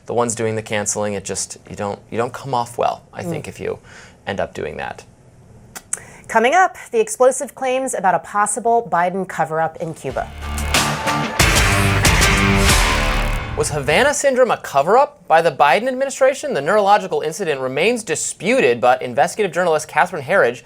the ones doing the canceling, you don't come off well, I think, if you end up doing that. Coming up, the explosive claims about a possible Biden cover-up in Cuba. Was Havana syndrome a cover-up by the Biden administration? The neurological incident remains disputed, but investigative journalist Catherine Herridge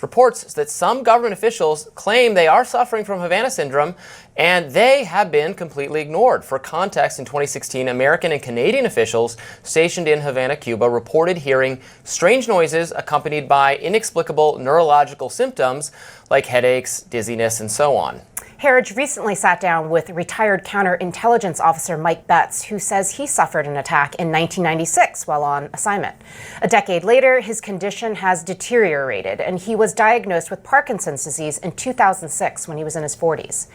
reports that some government officials claim they are suffering from Havana syndrome, and they have been completely ignored. For context, in 2016, American and Canadian officials stationed in Havana, Cuba, reported hearing strange noises accompanied by inexplicable neurological symptoms like headaches, dizziness, and so on. Herridge recently sat down with retired counterintelligence officer Mike Betts, who says he suffered an attack in 1996 while on assignment. A decade later, his condition has deteriorated, and he was diagnosed with Parkinson's disease in 2006 when he was in his 40s.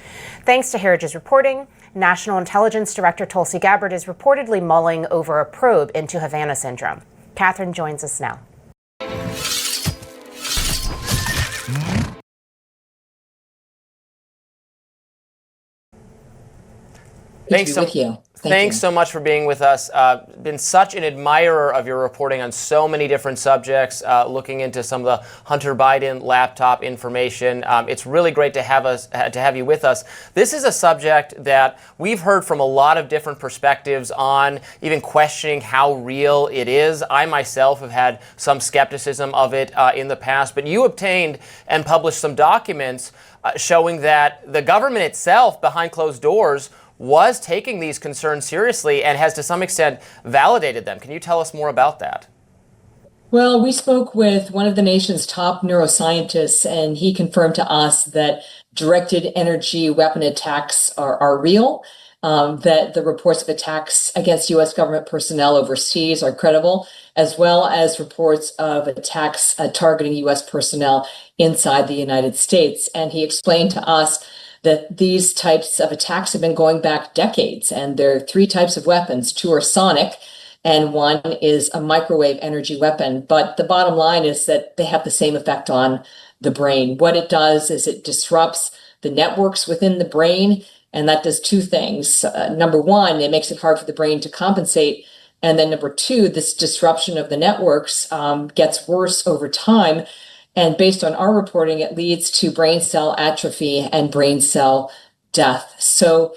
Thanks to Herridge's reporting, National Intelligence Director Tulsi Gabbard is reportedly mulling over a probe into Havana syndrome. Catherine joins us now. Thanks so much for being with us. Been such an admirer of your reporting on so many different subjects, looking into some of the Hunter Biden laptop information. It's really great to have you with us. This is a subject that we've heard from a lot of different perspectives on, even questioning how real it is. I myself have had some skepticism of it in the past, but you obtained and published some documents showing that the government itself, behind closed doors, was taking these concerns seriously and has to some extent validated them. Can you tell us more about that? Well, we spoke with one of the nation's top neuroscientists, and he confirmed to us that directed energy weapon attacks are real, that the reports of attacks against U.S. government personnel overseas are credible, as well as reports of attacks targeting U.S. personnel inside the United States. And he explained to us that these types of attacks have been going back decades, and there are three types of weapons. Two are sonic, and one is a microwave energy weapon. But the bottom line is that they have the same effect on the brain. What it does is it disrupts the networks within the brain, and that does two things. Number one, it makes it hard for the brain to compensate. And then number two, this disruption of the networks gets worse over time. And based on our reporting, it leads to brain cell atrophy and brain cell death. So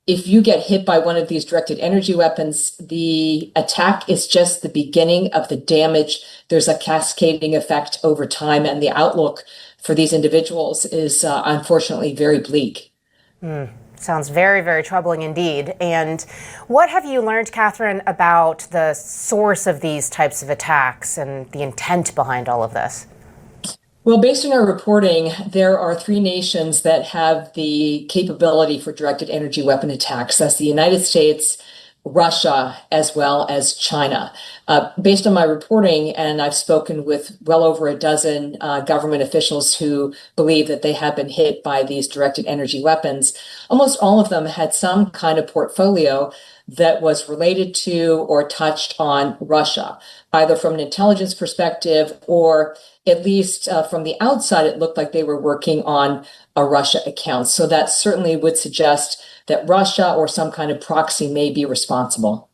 if you get hit by one of these directed energy weapons, the attack is just the beginning of the damage. There's a cascading effect over time, and the outlook for these individuals is unfortunately very bleak. Sounds very, very troubling indeed. And what have you learned, Catherine, about the source of these types of attacks and the intent behind all of this? Well, based on our reporting, there are three nations that have the capability for directed energy weapon attacks. That's the United States, Russia, as well as China. Based on my reporting, and I've spoken with well over a dozen government officials who believe that they have been hit by these directed energy weapons, almost all of them had some kind of portfolio that was related to or touched on Russia, either from an intelligence perspective or at least from the outside, it looked like they were working on a Russia account. So that certainly would suggest that Russia or some kind of proxy may be responsible.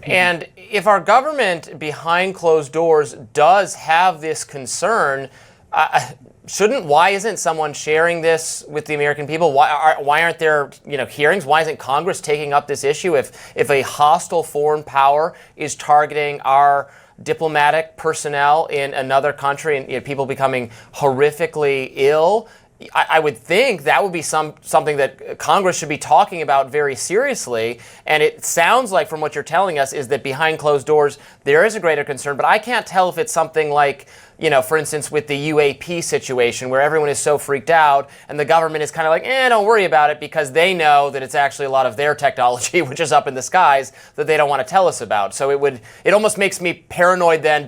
And if our government behind closed doors does have this concern, why isn't someone sharing this with the American people? Why aren't there hearings? Why isn't Congress taking up this issue? If a hostile foreign power is targeting our diplomatic personnel in another country and people becoming horrifically ill, I would think that would be something that Congress should be talking about very seriously. And it sounds like from what you're telling us is that behind closed doors, there is a greater concern. But I can't tell if it's something like, for instance, with the UAP situation where everyone is so freaked out and the government is kind of like, don't worry about it, because they know that it's actually a lot of their technology, which is up in the skies, that they don't want to tell us about. So it almost makes me paranoid then,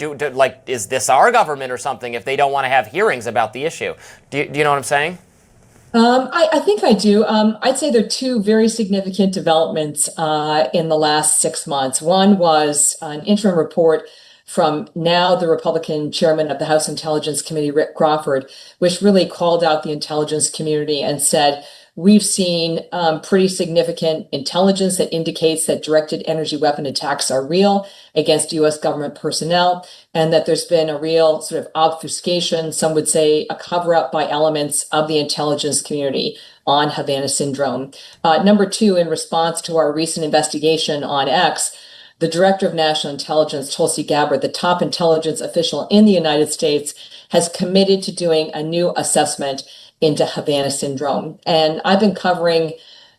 is this our government or something if they don't want to have hearings about the issue? Do you know what I'm saying? I think I do. I'd say there are two very significant developments in the last 6 months. One was an interim report from now the Republican chairman of the House Intelligence Committee, Rick Crawford, which really called out the intelligence community and said, we've seen pretty significant intelligence that indicates that directed energy weapon attacks are real against U.S. government personnel, and that there's been a real sort of obfuscation, some would say a cover-up by elements of the intelligence community on Havana syndrome. Number two, in response to our recent investigation on X, the Director of National Intelligence, Tulsi Gabbard, the top intelligence official in the United States, has committed to doing a new assessment into Havana syndrome. And I've been covering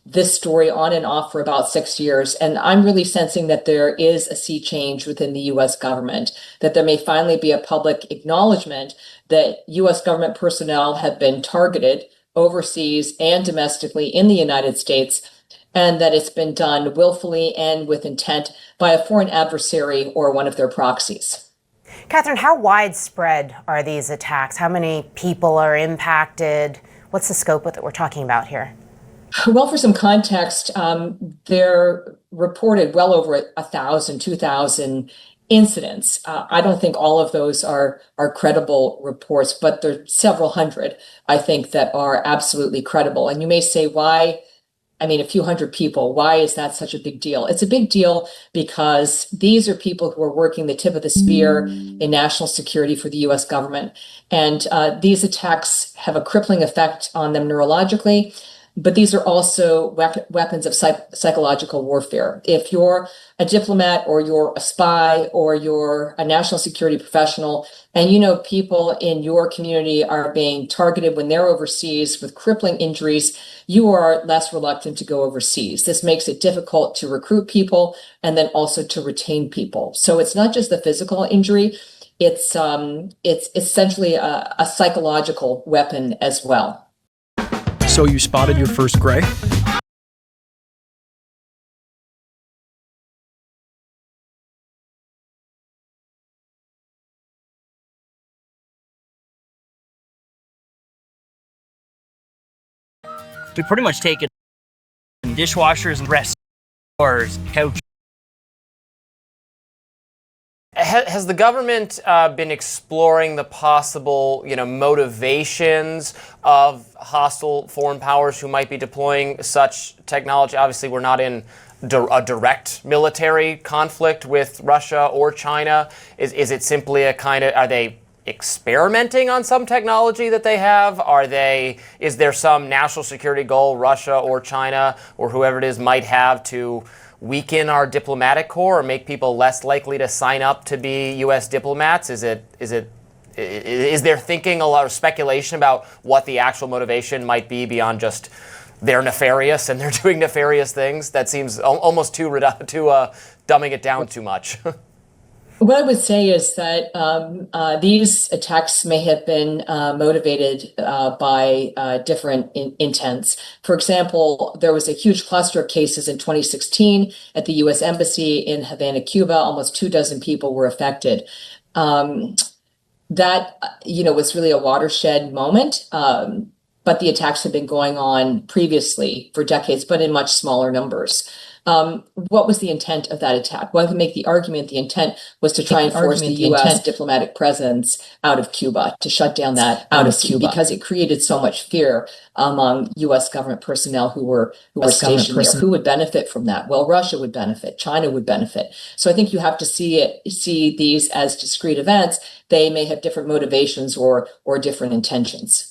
this story on and off for about 6 years, and I'm really sensing that there is a sea change within the U.S. government, that there may finally be a public acknowledgement that U.S. government personnel have been targeted overseas and domestically in the United States, and that it's been done willfully and with intent by a foreign adversary or one of their proxies. Catherine, how widespread are these attacks? How many people are impacted? What's the scope that we're talking about here? Well, for some context, they're reported well over 1,000, 2,000 incidents. I don't think all of those are credible reports, but there are several hundred, I think, that are absolutely credible. And you may say, why? I mean, a few hundred people. Why is that such a big deal? It's a big deal because these are people who are working the tip of the spear in national security for the U.S. government. And these attacks have a crippling effect on them neurologically. But these are also weapons of psychological warfare. If you're a diplomat or you're a spy or you're a national security professional, and you know people in your community are being targeted when they're overseas with crippling injuries, you are less reluctant to go overseas. This makes it difficult to recruit people and then also to retain people. So it's not just the physical injury, it's essentially a psychological weapon as well. So you spotted your first gray? We pretty much take it in dishwashers and restaurants, couches. Has the government been exploring the possible, motivations of hostile foreign powers who might be deploying such technology? Obviously, we're not in a direct military conflict with Russia or China. Is it simply are they experimenting on some technology that they have? Is there some national security goal Russia or China or whoever it is might have to weaken our diplomatic corps or make people less likely to sign up to be U.S. diplomats? Is there thinking a lot of speculation about what the actual motivation might be beyond just they're nefarious and they're doing nefarious things? That seems almost too dumbing it down too much. What I would say is that these attacks may have been motivated by different intents. For example, there was a huge cluster of cases in 2016 at the U.S. Embassy in Havana, Cuba. Almost 24 people were affected. That was really a watershed moment. But the attacks had been going on previously for decades, but in much smaller numbers. What was the intent of that attack? One can make the argument the intent was to try and force the U.S. diplomatic presence out of Cuba, to shut down that out of Cuba, because it created so much fear among U.S. government personnel who were stationed there. Who would benefit from that? Well, Russia would benefit, China would benefit. So I think you have to see these as discrete events. They may have different motivations or different intentions.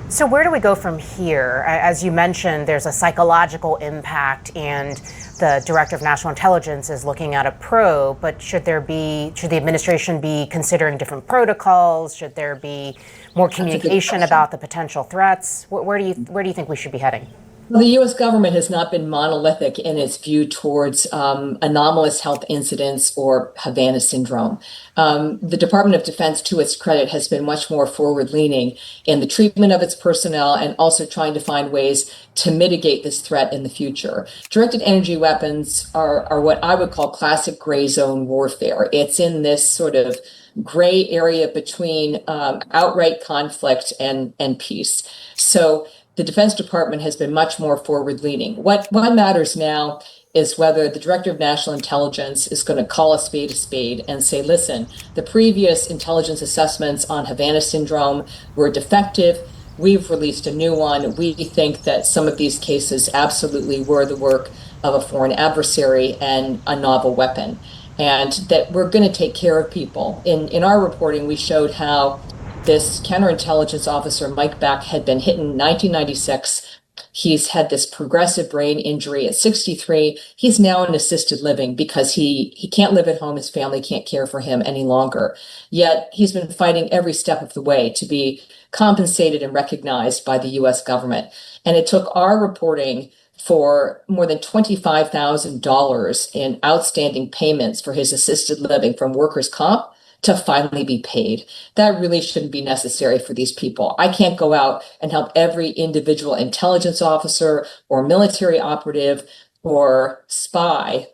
So where do we go from here? As you mentioned, there's a psychological impact, and the Director of National Intelligence is looking at a probe, but should the administration be considering different protocols? Should there be more communication about the potential threats? Where do you think we should be heading? Well, the U.S. government has not been monolithic in its view towards anomalous health incidents or Havana syndrome. The Department of Defense, to its credit, has been much more forward-leaning in the treatment of its personnel and also trying to find ways to mitigate this threat in the future. Directed energy weapons are what I would call classic gray zone warfare. It's in this sort of gray area between outright conflict and peace. So the Defense Department has been much more forward-leaning. What matters now is whether the Director of National Intelligence is going to call a spade and say, listen, the previous intelligence assessments on Havana syndrome were defective. We've released a new one. We think that some of these cases absolutely were the work of a foreign adversary and a novel weapon, and that we're going to take care of people. In our reporting, we showed how this counterintelligence officer, Mike Beck, had been hit in 1996. He's had this progressive brain injury at 63. He's now in assisted living because he can't live at home. His family can't care for him any longer. Yet he's been fighting every step of the way to be compensated and recognized by the US government. And it took our reporting for more than $25,000 in outstanding payments for his assisted living from workers' comp to finally be paid. That really shouldn't be necessary for these people. I can't go out and help every individual intelligence officer or military operative or spy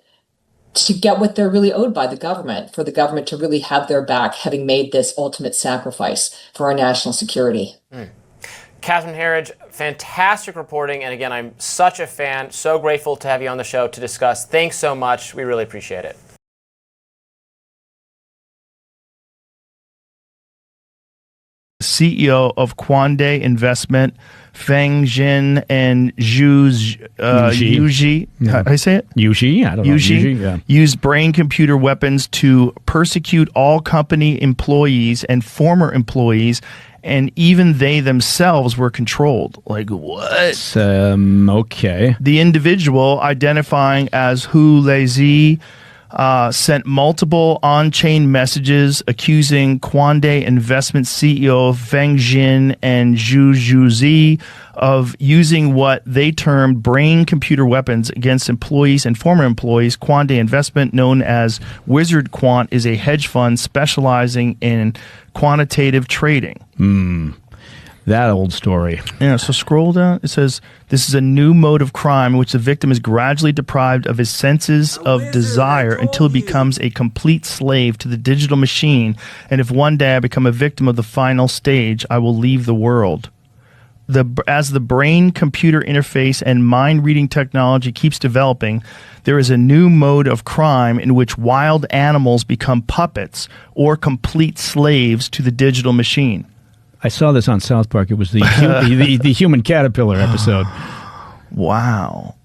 to get what they're really owed by the government, for the government to really have their back, having made this ultimate sacrifice for our national security. Catherine Herridge, fantastic reporting. And again, I'm such a fan. So grateful to have you on the show to discuss. Thanks so much. We really appreciate it. CEO of Quande Investment, Feng Jin and Yuji. How do I say it? Yuji? I don't know. Yuji, Yeah. used brain-computer weapons to persecute all company employees and former employees, and even they themselves were controlled. Like, what? Okay. The individual, identifying as Hu Lezi, sent multiple on-chain messages accusing Quande Investment CEO Feng Jin and Zhu Zhuzi of using what they termed brain-computer weapons against employees and former employees. Quande Investment, known as Wizard Quant, is a hedge fund specializing in quantitative trading. That old story. Yeah, so scroll down. It says, this is a new mode of crime in which the victim is gradually deprived of his senses of desire until he becomes a complete slave to the digital machine. And if one day I become a victim of the final stage, I will leave the world. As the brain-computer interface and mind-reading technology keeps developing, there is a new mode of crime in which wild animals become puppets or complete slaves to the digital machine. I saw this on South Park. It was the the human caterpillar episode. Wow.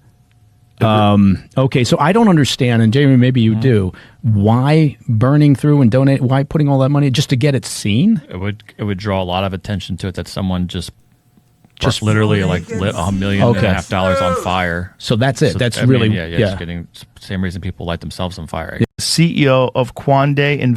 Okay, so I don't understand, and Jamie, maybe you do. Why burning through and donate? Why putting all that money just to get it seen? It would draw a lot of attention to it that someone just literally like lit $1.5 million on fire. So that's it. So, That's I really mean, just getting same reason people light themselves on fire. CEO of Quande Investment.